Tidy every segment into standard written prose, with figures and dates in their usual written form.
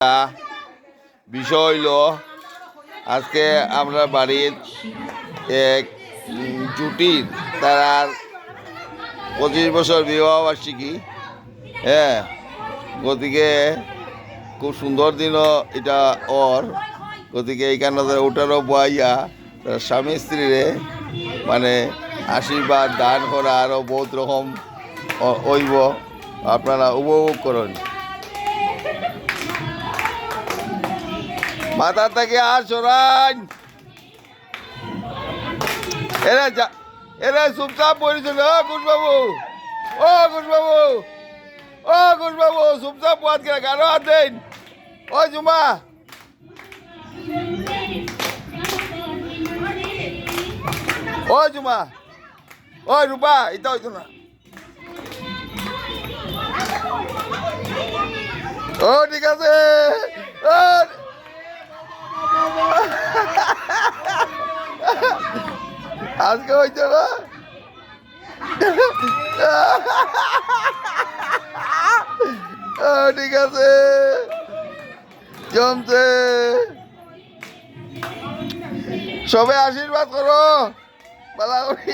বিষয় হইল আজকে আমরা বাড়ির এক জুটির তার 25 বছর বিবাহ বার্ষিকী। হ্যাঁ, গতিকে খুব সুন্দর দিনও এটা ওর। গতিকে এইখানে ওটারও বইয়া তার স্বামী স্ত্রীরে মানে আশীর্বাদ দান করা আরও বহুত রকম হইব, আপনারা উপভোগ করুন। মাথা থেকে আর সরান, এরা চুপচাপ পড়েছিল। ঘোষবাবু, ও ঘোষবাবু, ও ঘোষবাবু, চুপচাপ পথ গেলে কারো হাত দেন। ও জুমা, ও জুমা, ও রূপা, এটা হইতো না। ও ঠিক আছে, আজকে হইতো না। ঠিক আছে, জমছে। সবে আশীর্বাদ করো বালা করি।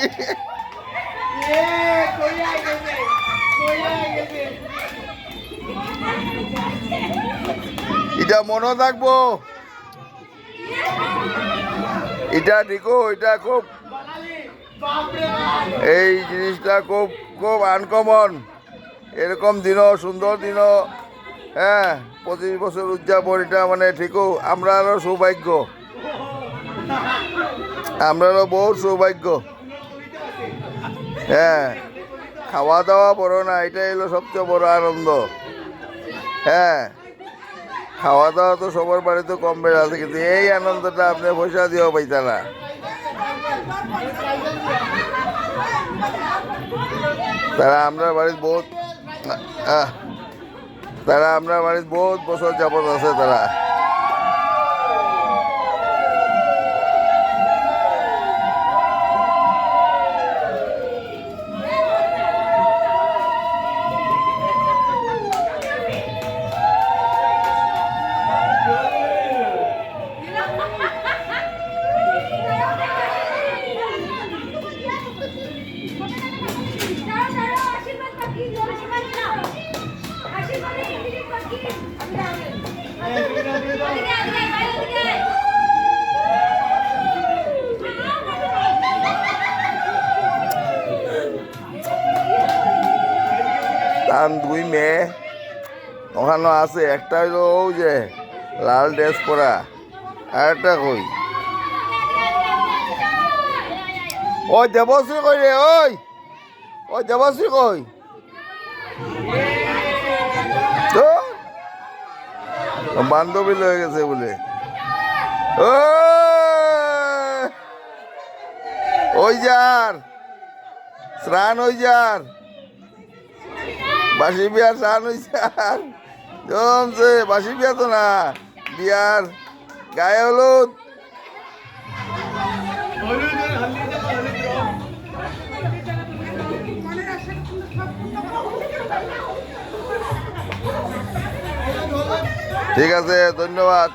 এটা মনে থাকবো, এটা দেখো, এটা খুব এই জিনিসটা খুব খুব আনকমন। এরকম দিনও সুন্দর দিনও, হ্যাঁ, 25 বছর উদযাপন, এটা মানে ঠিকও আমরারও সৌভাগ্য, আমরারও বহুত সৌভাগ্য। হ্যাঁ, খাওয়া দাওয়া বড় না, এটাই হলো সবচেয়ে বড় আনন্দ। হ্যাঁ, খাওয়া দাওয়া তো সবার বাড়িতে কম বেড়ে আছে, কিন্তু এই আনন্দটা আপনি পয়সা দিয়েও পাইতা না। তারা আমরা বাড়ির বহুত বছর যাবত আছে তারা। তার দুই মেয়ে ওখানে আছে, একটা হইলো ওই যে লাল ড্রেস পরা, আর একটা কই ওই দেবশ্রী কই রে, ওই ওই দেবশ্রী কই? তো বান্ধবী লয়ে গেছে বলে। ওই যার স্নান, ওই যার বাসি বিয়ার স্নান হয়েছে, আর জমছে। বাসি বিয়া তো না, বিয়ার গায়ে হলুদ। ঠিক আছে, ধন্যবাদ।